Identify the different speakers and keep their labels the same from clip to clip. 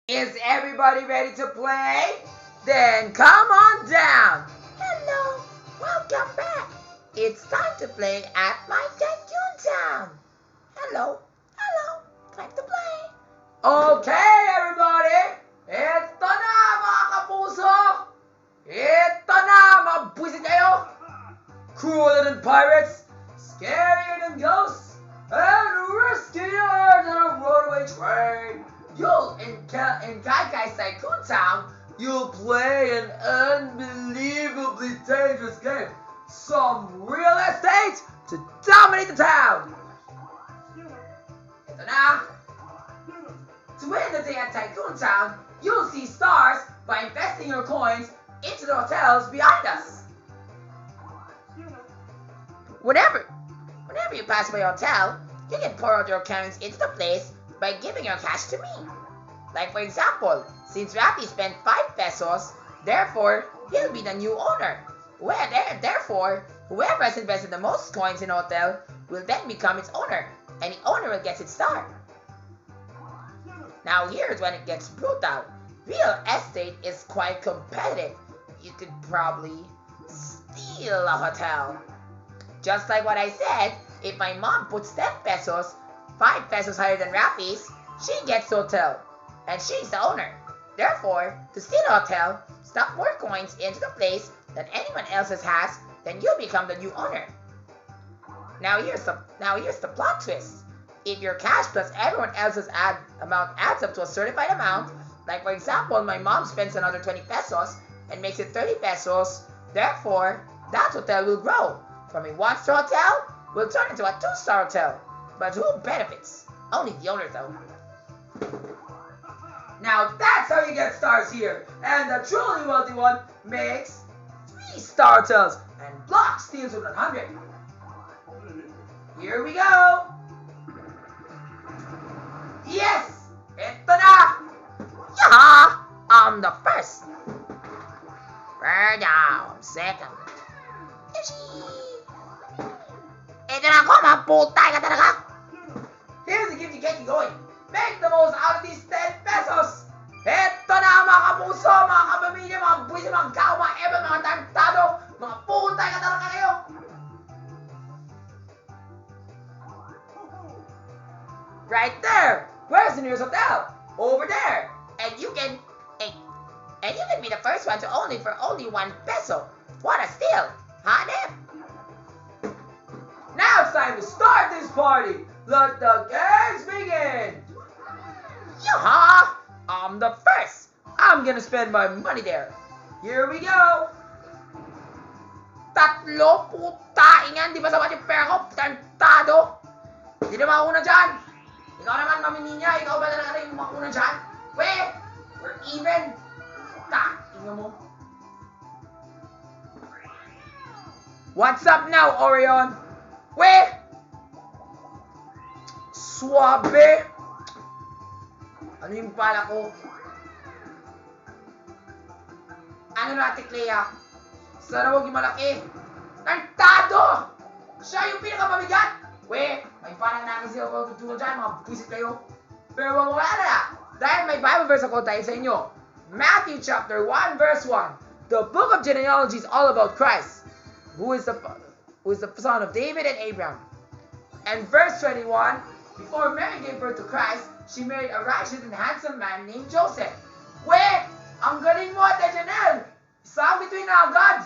Speaker 1: Is everybody ready to play? Then come on down. Hello, welcome back. It's time to play at my Tycoon Town. Hello, time to play. Okay, everybody. Ito na, mga kapuso. Ito na, mabwisit kayo. Cooler than pirates, scarier than ghosts, and riskier than a runaway train. You'll in Gai's Tycoon Town, you'll play an unbelievably dangerous game. Some real estate to dominate the town. Ito na. To win the day at Tycoon Town, you'll see stars by investing your coins into the hotels behind us. Whenever you pass by a hotel, you can pour out your coins into the place by giving your cash to me. Like for example, since Rafi spent 5 pesos, therefore, he'll be the new owner. Therefore, whoever has invested the most coins in a hotel will then become its owner, and the owner will get its star. Now here's when it gets brutal. Real estate is quite competitive. You could probably steal a hotel. Just like what I said, if my mom puts 10 pesos, 5 pesos higher than Rafi's, she gets the hotel, and she's the owner. Therefore, to steal a hotel, stuff more coins into the place that anyone else's has, then you become the new owner. Now here's the plot twist. If your cash plus everyone else's amount adds up to a certified amount, like for example, my mom spends another 20 pesos and makes it 30 pesos, therefore, that hotel will grow. From a 1-star hotel, will turn into a 2-star hotel. But who benefits? Only the owner though. Now that's how you get stars here. And the truly wealthy one makes 3-star hotels and blocks steals with 100. Here we go. Yes! Ito na! Yeah! I'm the first. Bird down. Second. Ito na ako, maputay ka talaga! Here's the gift to get you going. Make the most out of these 10 pesos! Ito na mga kapuso, mga kapamilya, mga buwis, mga kao, mga eba, mga tarantado, mga putay ka talaga kayo! Right there! Where's the nearest hotel? Over there! And you can be the first one to own it for only 1 peso. What a steal! Huh, Nip? Now it's time to start this party! Let the games begin! Yaha! I'm the first! I'm gonna spend my money there. Here we go! Tatlo, putaingan! Di ba sapat yung pera ko? Tantado! Hindi na mauna dyan! Ikaw naman, Mami Ninya! Ikaw ba talaga yung mauna dyan? Weh! We're even! Tingnan mo. What's up now, Orion? Weh! Suabe! Ano yung pala ko? Ano na, Clea? Sana huwag yung malaki. Tartado! Siya yung pinakamabigat! Weh, may parang nakisi ako tutulong dyan, mga pusit kayo. Pero wala na! Dahil may Bible verse ako tayo sa inyo. Matthew chapter 1 verse 1. The book of genealogy is all about Christ, who is the son of David and Abraham. And verse 21, before Mary gave birth to Christ, she married a righteous and handsome man named Joseph. Weh! Ang galing mo, Ate Janelle! Isang between na agad!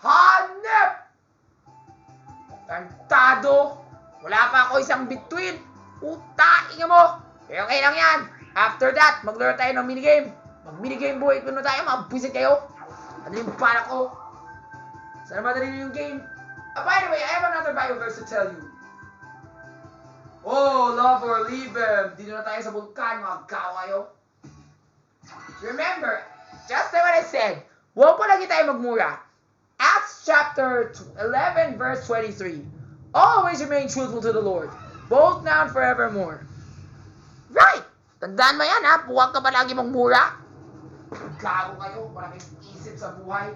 Speaker 1: Hanep! Tantado! Wala pa ako isang between! Utainga mo! Pero okay lang yan! After that, maglaro tayo ng minigame! Mag-minigame boy! Ito na tayo, mga buwisit kayo! Ano yung para ko? Sana madali yung game? By the way, I have another Bible verse to tell you. Oh, love or leave him. Dito na tayo sa bulkan, mga kawayo. Remember, just like what I said, huwag po lagi tayo magmura. Acts chapter 11 verse 23. Always remain truthful to the Lord, both now and forevermore. Right! Tandaan mo yan ha, huwag ka pa lagi magmura. Gago kayo, wala kayong isip sa buhay.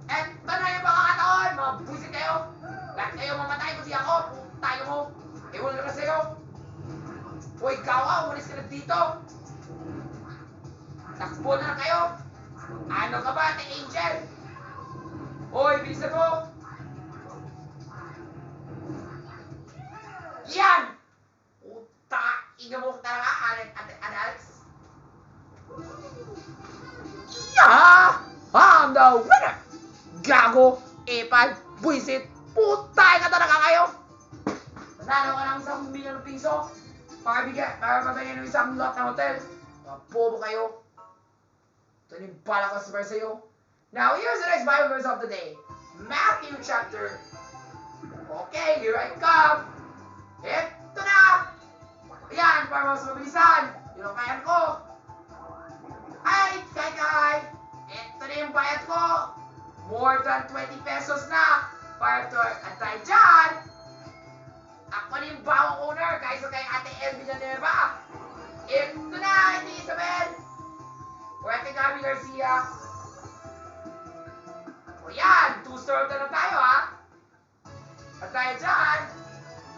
Speaker 1: Eto na yung pakakataon, mga buwisit kayo. Lahat kayo mamatay kung di ako, tayo mo. Ewan na sa'yo. Uy, gawa, umalis ka na dito. Takbo na kayo! Ano ka ba, Ate Angel? Hoy, bilisan mo! Yan! Uta, ina mo talaga, Ate Alex. Yeah! I'm the winner! Gago! Epal! Buisit! Putay ka talaga kayo! Nanalo ka ng 1,000,000 piso para mabigyan ng isang lot na hotel. Mga bobo kayo. Ito yung bala ko sa sa'yo. Now, here's the next Bible verse of the day. Matthew chapter. Okay, here I come. Ito na! Ayan, para mas mabilisan. Yun ang kaya ko. Ay! Ito na yung bayad ko. More than 20 pesos na. Para to, at tayo dyan. Ako na yung bawang owner kaysa kay Ate El Villanueva. Ito na, Ate Isabel. O Ate Gabi Garcia. O yan, 2-star na lang tayo ha. At tayo dyan.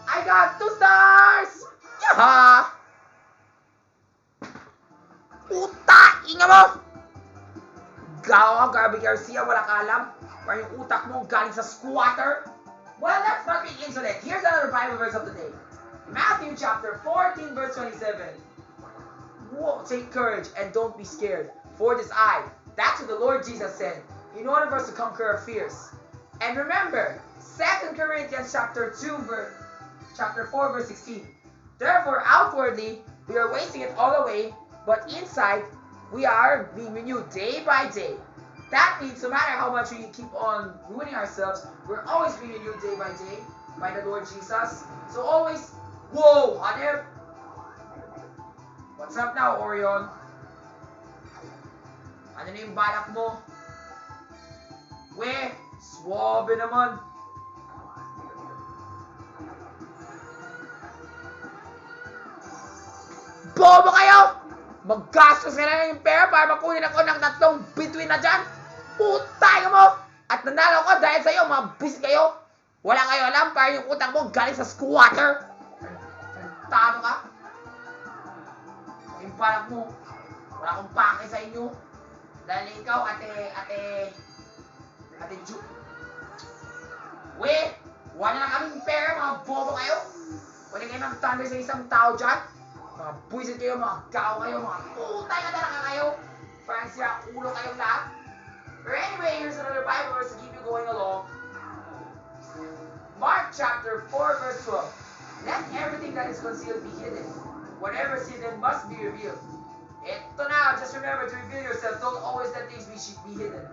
Speaker 1: I got 2 stars! Yaha! Puta! Inga mo! Gawa, Gabi Garcia, wala ka alam. Parang yung utak mo galing sa squatter. Well, let's not be insolent. Here's another Bible verse of the day. Matthew chapter 14, verse 27. Whoa, take courage and don't be scared. For it is I. That's what the Lord Jesus said in order for us to conquer our fears. And remember, 2 Corinthians chapter 4, verse 16. Therefore, outwardly, we are wasting it all away, but inside, we are being renewed day by day. That means no matter how much we keep on ruining ourselves, we're always being renewed day by day by the Lord Jesus. So always, whoa, Hanif! What's up now, Orion? Ano na yung balak mo? We, swabe naman. Bobo kayo! Maggastos ka na yung pera para makunin ako ng 3 between na dyan. Putay mo! At nanalo ko dahil sa'yo, mga bis kayo. Wala kayo alam para yung utang mo galing sa squatter. Tano ka? Yung balak mo, wala akong pake sa inyo. Dahil ikaw, ate Ju. We, wala na kaming pera, mga bobo kayo. Pwede kayo mag-thunder sa isang tao dyan. Mga buwisit kayo, mga gao kayo, mga putay ka talaga kayo. Parang sira ulo kayong lahat. But anyway, here's another Bible verse to keep you going along. Mark chapter 4, verse 12. Let everything that is concealed be hidden. Whatever is hidden must be revealed. Ito na, just remember to reveal yourself. Don't always let things be hidden.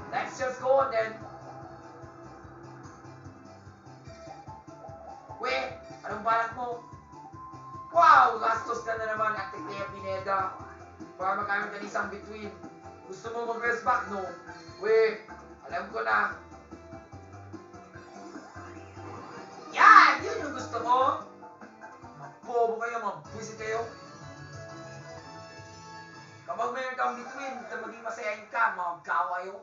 Speaker 1: Let's just go on then. We, anong balak mo? Wow, gastos ka na naman, Ate Clea Pineda. Para magkaroon ka isang between. Gusto mo mag-rest back, no? We, alam ko na. Yan! Yun yung gusto ko. Mabobo kayo, mabusit kayo. Kapag mayroon kang between, maging masayahin ka, mga gawa kayo.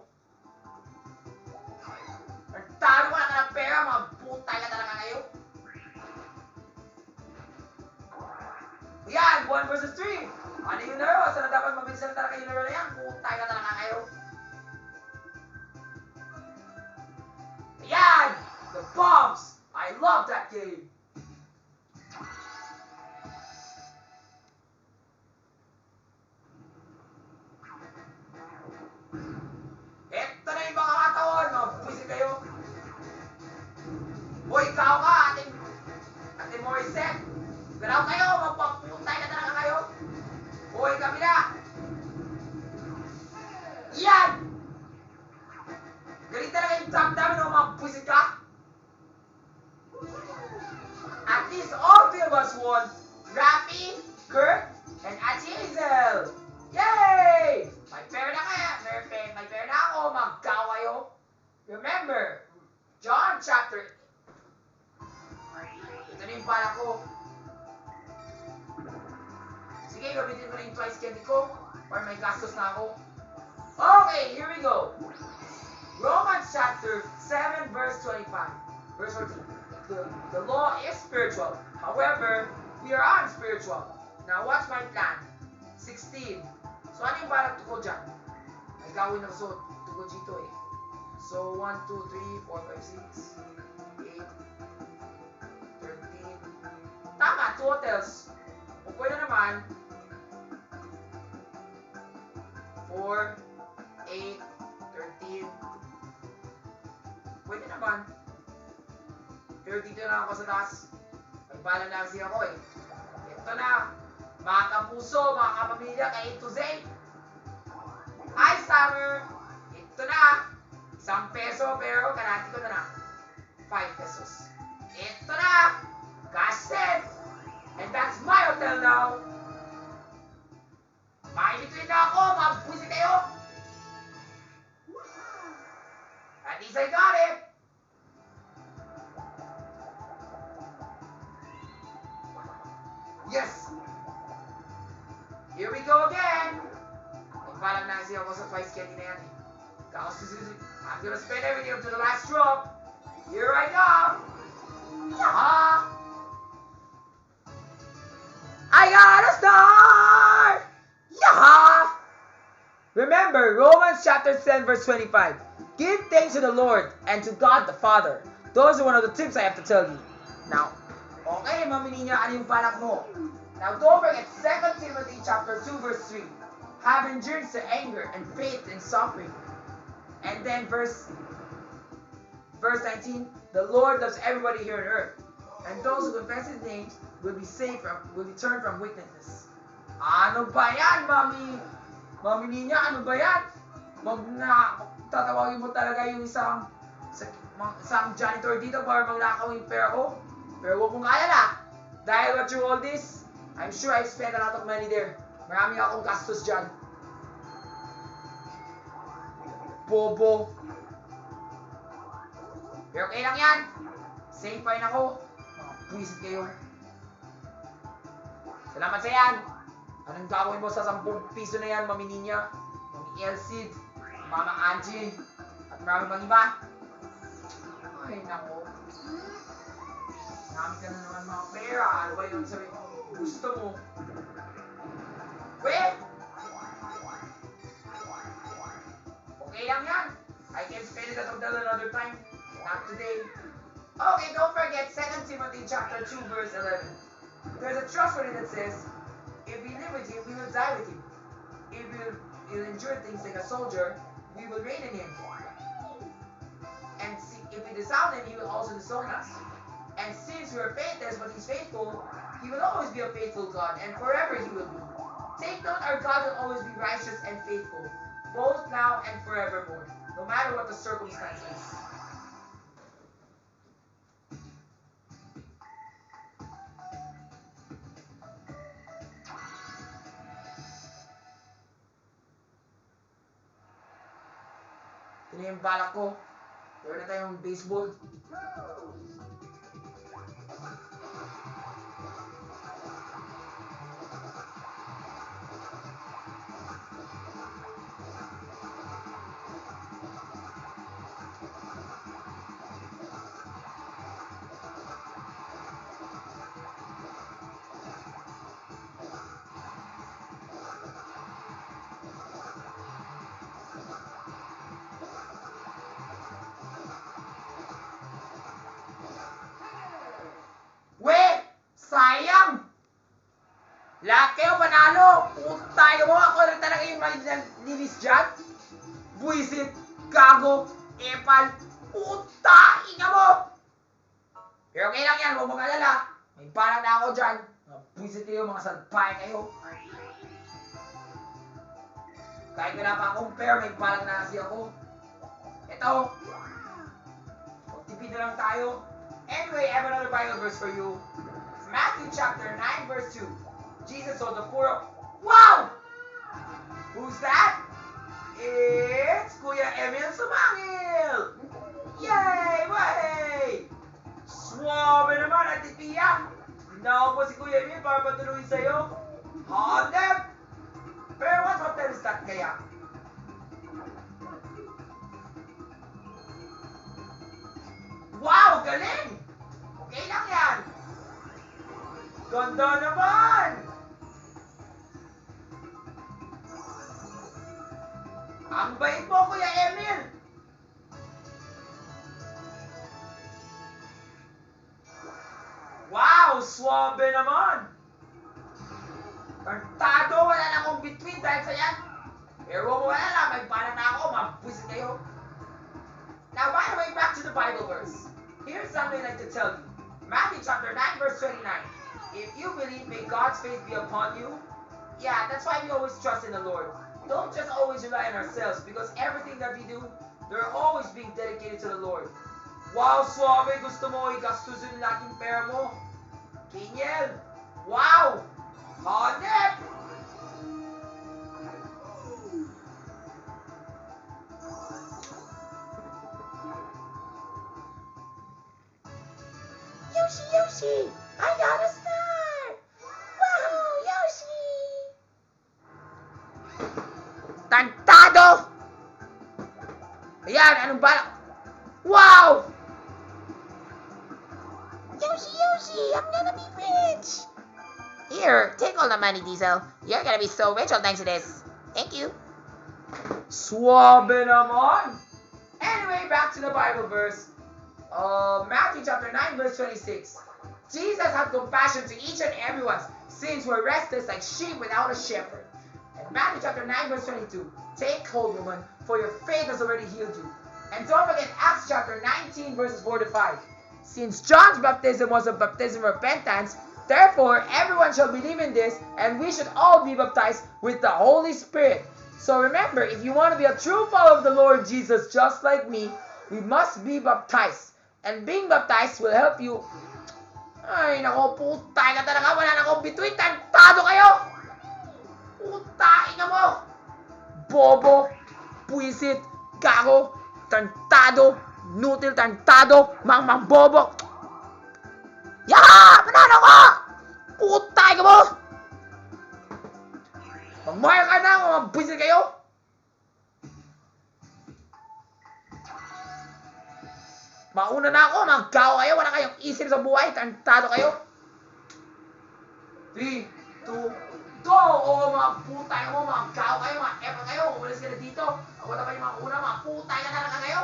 Speaker 1: Talo ka na ng pera, mga putay ka talaga kayo. Yan, 1 versus 3. Ano yung laro? Saan na dapat mabilisan na talaga yung laro na yan? Putay ka talaga kayo. Yan! The bombs! I love that game! Eto na yung mga katawan! Mga buwisit kayo! Hoy, ikaw ka! Ate Morissette! Galaw kayo! Magpaputay ka talaga kayo! Hoy, kabila! Yan! Galing talaga yung top namin o mga buwisit ka! At least all 3 of us won! Rafi, Kurt, and Ate Hazel! Yay! May pera na kaya! May pera na ako! Magkaw kayo! Remember, John chapter... Ito na yung pala ko. Sige, gamitin ko na yung twice candy ko para may gastos na ako. Okay, here we go. Romans chapter 7 verse 25. Verse 14. The law is spiritual. However, we are unspiritual. Now watch my plan. 16. So, ano yung balak ko dyan? Ay gawin ng suot. Tukod dito eh. So, 1, 2, 3, 4, 5, 6, 8, 13. Tama, 2 hotels. O pwede naman, 4, 8, 13. Pwede naman. Pero dito na ako sa taas. Nagpala na kasi ako eh. Ito na. Mga kapuso, mga kapamilya, kay A to Z. Hi, Summer! Ito na. 1 peso, pero kanati ko na lang. 5 pesos. Ito na. Cash set. And that's my hotel now. Makikituin na ako. Mabusi kayo. At least I got it. Yes! Here we go again! Nagpalang na kasi ako sa twice candy na yan eh. I'm gonna spend everything up to the last drop. Here I come! Yaha! I got a star! Yaha! Remember, Romans chapter 10 verse 25. Give thanks to the Lord and to God the Father. Those are one of the tips I have to tell you. Now, okay, mamini niya ano yung balak mo. Now, don't forget 2 Timothy chapter 2 verse 3. Have endurance to anger and faith in suffering. And then verse 19. The Lord loves everybody here on earth. And those who confess His name will be turned from wickedness. Ano ba yan, Mami? Mami niya, ano ba yan? Tatawagin mo talaga yung isang janitor dito para magnakaw yung pera ko. Pero huwag mong alala. Dahil what through all this, I'm sure I've spent a lot of money there. Marami akong gastos dyan. Bobo. Pero okay lang yan. Safe pa rin ako. Buwisit kayo. Salamat sa yan. Anong gagawin mo sa 10 piso na yan, Mami Ninya? Mami Elsid, Mama Angie, at marami bang iba? Ay, nako. Marami ka na naman mga pera. Ano ba yun sabi mo? Gusto mo? Wait! Okay lang yan. I can spend it at hotel another time. Not today. Okay, don't forget 2 Timothy chapter 2 verse 11. There's a trustworthy that says, if we live with Him, we will die with Him. If we'll endure things like a soldier, we will reign in Him. And if we disown Him, He will also disown us. And since we are faithless, but He's faithful, He will always be a faithful God, and forever He will be. Take note, our God will always be righteous and faithful, both now and forevermore, no matter what the circumstances. Ito na yung balak ko. Meron na tayong baseball. Sayang! Lahat kayo panalo! Tayo mo! Ako lang talaga yung linis dyan! Buisit! Gago! Epal! Puta! Ina mo! Pero okay lang yan, huwag mong alala. May parang na ako dyan. Mga buisit kayo, mga salpay kayo. Kahit wala pa akong pair, may parang na kasi ako. Ito. Magtipid na lang tayo. Anyway, I have another Bible verse for you. Matthew chapter 9 verse 2. Jesus told the poor, wow! Who's that? It's Kuya Emil Sumangil! Yay! Way! Swabe naman, Ate Pia! Tinawag po si Kuya Emil para patuloy sa'yo. Hanep! Pero what hotel is that kaya? Wow! Galing! Okay lang yan! Ganda naman! Ang bait mo, Kuya Emil! Wow! Swabe naman! Tartado! Wala na akong between dahil sa yan! Pero wala na, may bala na ako, mabusit kayo. Now, by the way, back to the Bible verse. Here's something I'd like to tell you. Matthew chapter 9, verse 29. If you believe, may God's faith be upon you. Yeah, that's why we always trust in the Lord. Don't just always rely on ourselves, because everything that we do, they're always being dedicated to the Lord. Wow, Suave, gusto mo igastusin lahat yung pera mo? Kinyel! Wow! Hanep! Yoshi! I got a star! Wow, Yoshi! Tantado! Ayan, anong balak? Wow! Yoshi, I'm gonna be rich! Here, take all the money, Diesel. You're gonna be so rich all thanks to this. Thank you. Swabe naman! Anyway, back to the Bible verse. Matthew chapter 9, verse 26. Jesus had compassion to each and everyone, since we're restless like sheep without a shepherd. And Matthew chapter 9, verse 22. Take hold, woman, for your faith has already healed you. And don't forget Acts chapter 19, verses 4 to 5. Since John's baptism was a baptism of repentance, therefore everyone shall believe in this, and we should all be baptized with the Holy Spirit. So remember, if you want to be a true follower of the Lord Jesus just like me, we must be baptized. And being baptized will help you. Ay, nako, putay ka talaga. Wala na akong between. Tantado kayo! Putay ka mo! Bobo, puisit, gago, tantado, nutil, tantado, mang bobo. Yaha! Panalo ko! Putay ka mo! Magmahal ka na kung mabuisit kayo. Mauna na ako, magkaw kayo, wala kayong isip sa buhay, tantado kayo. 3, 2, go! O mga putay mo, magkaw kayo, mga epa kayo, umalis ka na dito. Ako na kayo mga una, mga putay ka talaga kayo.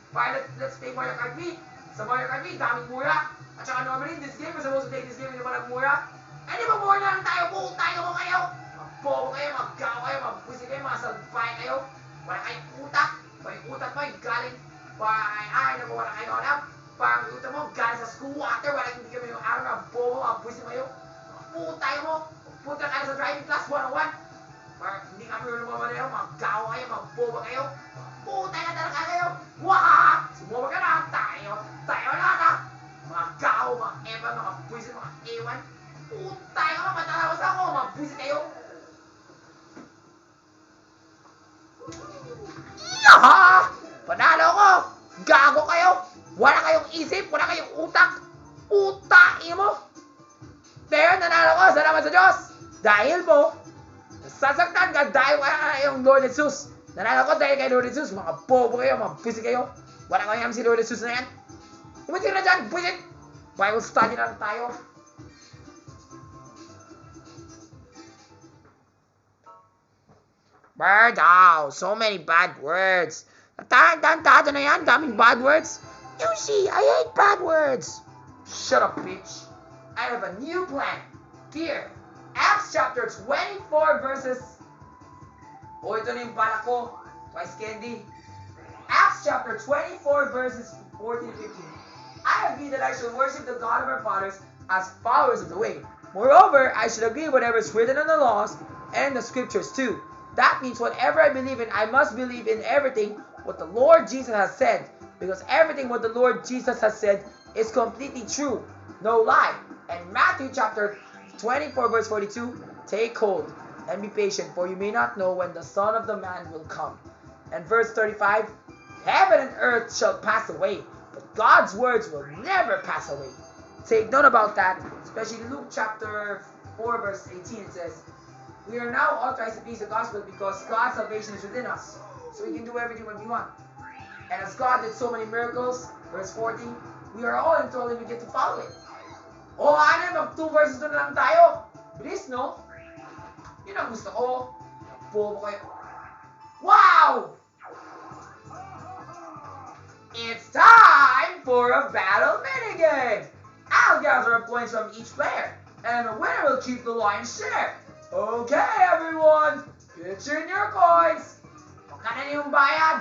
Speaker 1: Fine, let's play Mario Kart V. Sa Mario Kart V, daming mura. At saka normally, in this game, we're supposed to take this game, hindi pa nagmura. Eh, di ba mura na lang tayo, putay ka mo kayo. Magbobo kayo, magkaw kayo, magpusin kayo, mga salbay kayo. Wala kayong utak. May utak mo, galing. Ay, naku, wala kayo alam. Parang utak mo, galing sa school water. Wala hindi kami yung araw na bobo, magpusin kayo. Putay mo. Punta kayo sa driving class 101. Parang hindi kami lumabas kayo, magkaw kayo, magbobo kayo. Putay ka talaga kayo. Wah! Sumuba ka na, tayo na na. Mga gaw, mga ewan, mga pusin, mga ewan. Putay ka, matalawas ako, mga pusin kayo. Yaha! Panalo ko! Gago kayo! Wala kayong isip, wala kayong utak. Utain mo! Pero nanalo ko, salamat sa Diyos! Dahil mo, sasaktan ka dahil wala yung Lord Jesus. Nanalo ko dahil kay Lord Jesus. Mga bobo kayo, mga pusi kayo. Wala kayong si Lord Jesus na yan. Umitin na dyan, pusit! Bible study na lang tayo. Bird, so many bad words. Tantado na yan, daming bad words. Yoshi, I hate bad words. Shut up, bitch. I have a new plan. Here, Acts chapter 24 verses... ito na yung pala ko. Twice candy. Acts chapter 24 verses 14 to 15. I agree that I should worship the God of our fathers as followers of the way. Moreover, I should agree whatever is written in the laws and the scriptures too. That means whatever I believe in, I must believe in everything what the Lord Jesus has said. Because everything what the Lord Jesus has said is completely true. No lie. And Matthew chapter 24 verse 42, take hold and be patient, for you may not know when the Son of the Man will come. And verse 35, heaven and earth shall pass away, but God's words will never pass away. Take note about that, especially Luke chapter 4 verse 18, it says, we are now authorized to preach the gospel because God's salvation is within us. So we can do everything what we want. And as God did so many miracles, verse 40, we are all enthralled and we get to follow it. Mag 2 verses doon lang tayo. Bilis, no? Yun ang gusto ko. Bobo kayo. Wow! It's time for a battle minigame! I'll gather up coins from each player, and the winner will keep the lion's share. Okay, everyone, pitch in your coins. Magkano na yung bayad?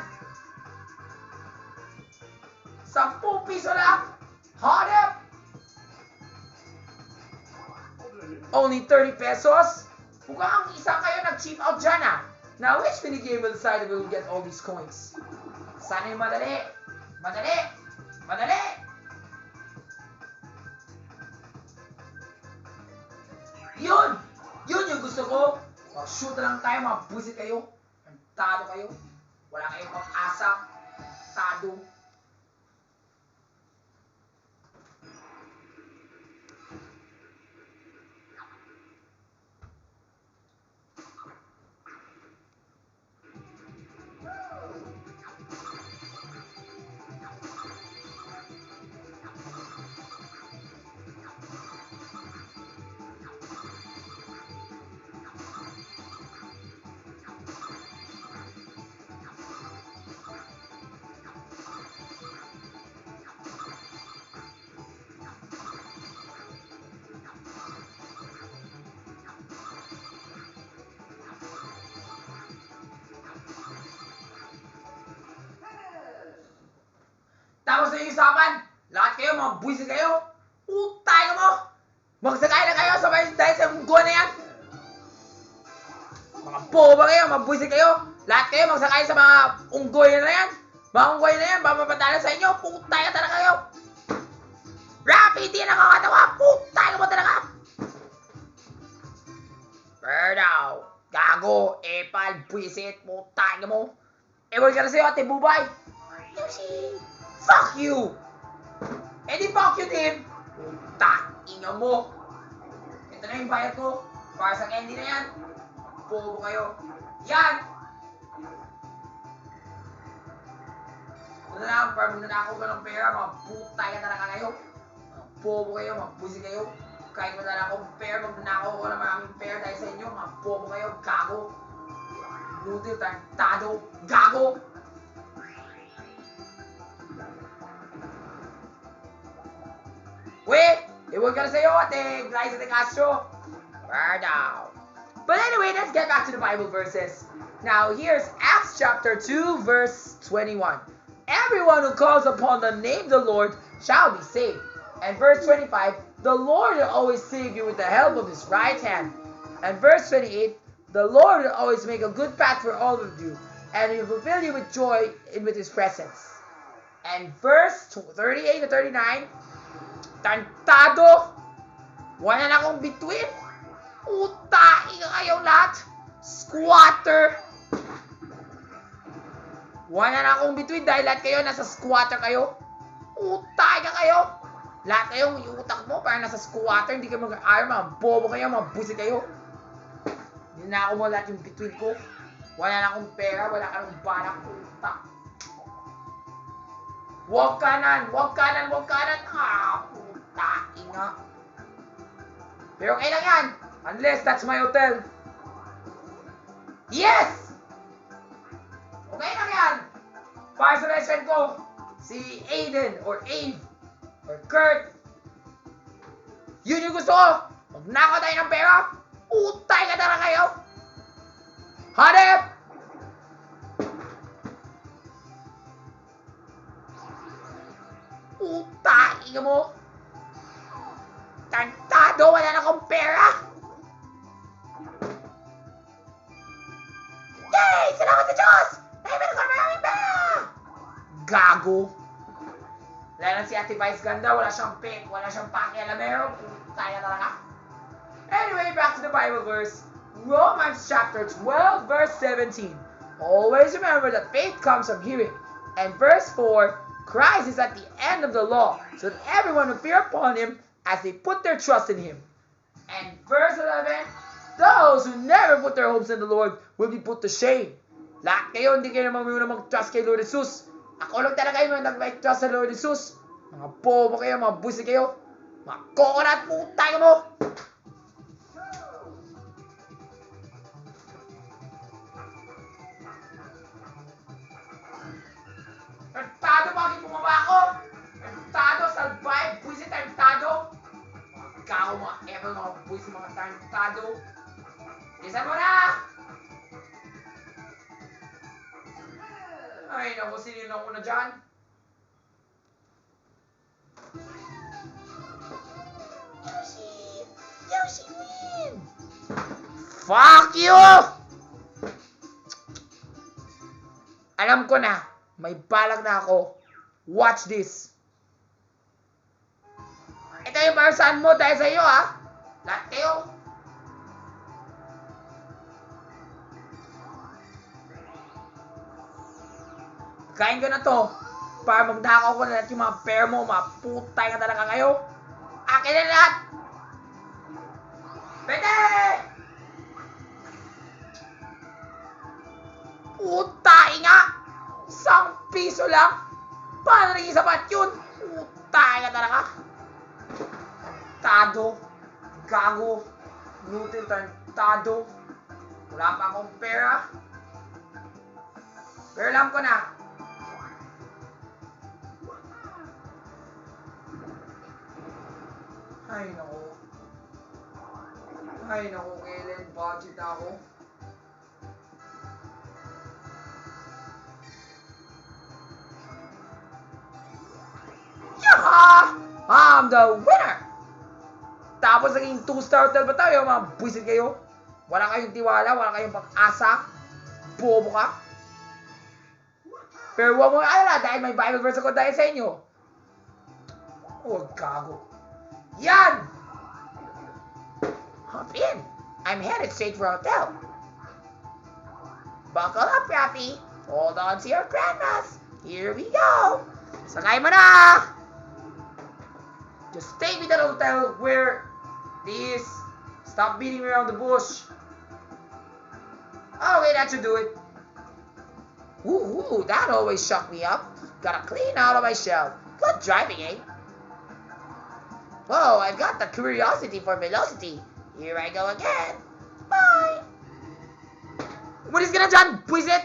Speaker 1: 10 piso lang. Hot up! Only 30 pesos? Mukhang isa kayo nag-cheap out dyan ah. Now, which minigame will decide who will get all these coins? Sana yung madali. Madali! Madali! Yun! Yun yung gusto ko! Shoot na lang tayo, mga busit kayo. Tado kayo. Wala kayong pag-asa. Tado. Tapos na yung usapan, lahat kayo, mga buwisit kayo, utay ka mo! Magsakay na kayo sabay dahil sa unggoy na yan! Mga boba kayo, mga buwisit kayo, lahat kayo magsakay sa mga unggoy na yan! Mga unggoy na yan, papapatala sa inyo, putay ka talaga kayo! Rapi, di na kakatawa, putay ka mo talaga! Birdaw, gago, epal, buwisit, putay ka mo! Ewan ka na sa'yo, ate bubay! Yoshi! Fuck you! Eh di fuck you din! Puta, inga mo! Ito na yung bayad ko. Para sa candy na yan. Bobo kayo. Yan! Ito na lang, para magnanakaw ka ng pera, mga putay ka talaga kayo. Mga bobo kayo, mga pusi kayo. Kahit magnanakaw ng pera, magnanakaw ko ng maraming pera dahil sa inyo. Mga bobo kayo, gago. Lutil, tarantado, gago! Wait! Iwan ka na sa'yo, ate Glyza de Castro. Birdaw. But anyway, let's get back to the Bible verses. Now, here's Acts chapter 2, verse 21. Everyone who calls upon the name of the Lord shall be saved. And verse 25, the Lord will always save you with the help of his right hand. And verse 28, the Lord will always make a good path for all of you, and he will fulfill you with joy and with his presence. And verse 38 to 39, tantado! Wala na akong between. Utain kayong lahat. Squatter. Wala na akong between dahil lahat kayo nasa squatter kayo. Utain ka kayo. Lahat kayong utak mo parang nasa squatter. Hindi kayo mag-aaral. Mga bobo kayo. Mga busi kayo. Hindi na ako mo lahat yung between ko. Wala na akong pera. Wala ka ng balak. Utak. Huwag kanan. Huwag kanan. Huwag kanan. Tain nga. Pero okay lang yan. Unless that's my hotel. Yes! Okay lang yan. Para sa best friend ko, si Aiden or Ave or Kurt. Yun yung gusto ko. Magnakaw tayo ng pera. Utay ka talaga kayo. Hanep! Utay ka mo. Tantado, wala na akong pera. Yay! Salamat sa Diyos! Nahimin ko na maraming pera! Gago. Wala lang si Ate Vice ganda, wala siyang pink, wala siyang pakialamero. Kaya talaga. Anyway, back to the Bible verse. Romans chapter 12, verse 17. Always remember that faith comes from hearing. And verse 4, Christ is at the end of the law, so that everyone who fear upon him as they put their trust in him. And verse 11, those who never put their hopes in the Lord will be put to shame. Lahat kayo, hindi kayo naman muna mag-trust kay Lord Jesus. Ako lang talaga kayo nag-trust sa Lord Jesus. Mga bobo kayo, mga busi kayo. Mga coconut, putay mo. Tado, bakit mo Bilisan mo na! Ay, naku, sino na una dyan? Yoshi win! Fuck you! Alam ko na, may balag na ako. Watch this. Ito yung parasan mo dahil sa iyo, ha? Lahat kayo. Kain ko na to para magdakaw ko na lahat yung mga pair mo. Mga putay ka talaga kayo. Akin na lahat. Pwede! Putay nga! 1 piso lang? Paano naging sapat yun? Putay ka talaga. Tado. Gago. Brutal tado. Wala pa akong pera. Pero alam ko na. Ay, naku. Ay, naku, kailan budget ako. Yaha! I'm the winner! Tapos naging 2-star hotel ba tayo? Mga buwisit kayo? Wala kayong tiwala, wala kayong pag-asa. Bobo ka. Pero huwag mo alala dahil may Bible verse ako dahil sa inyo. Oh, gago. Yan! Hop in. I'm headed straight for a hotel. Buckle up, Raffy. Hold on to your grandmas. Here we go. Sakay mo na! Just stay with that hotel where this. Stop beating around the bush. Okay, that should do it. Ooh, that always shocked me up. Gotta clean out of my shell. Good driving, eh? Whoa, I've got the curiosity for velocity. Here I go again. Bye! What is gonna done, Buisit?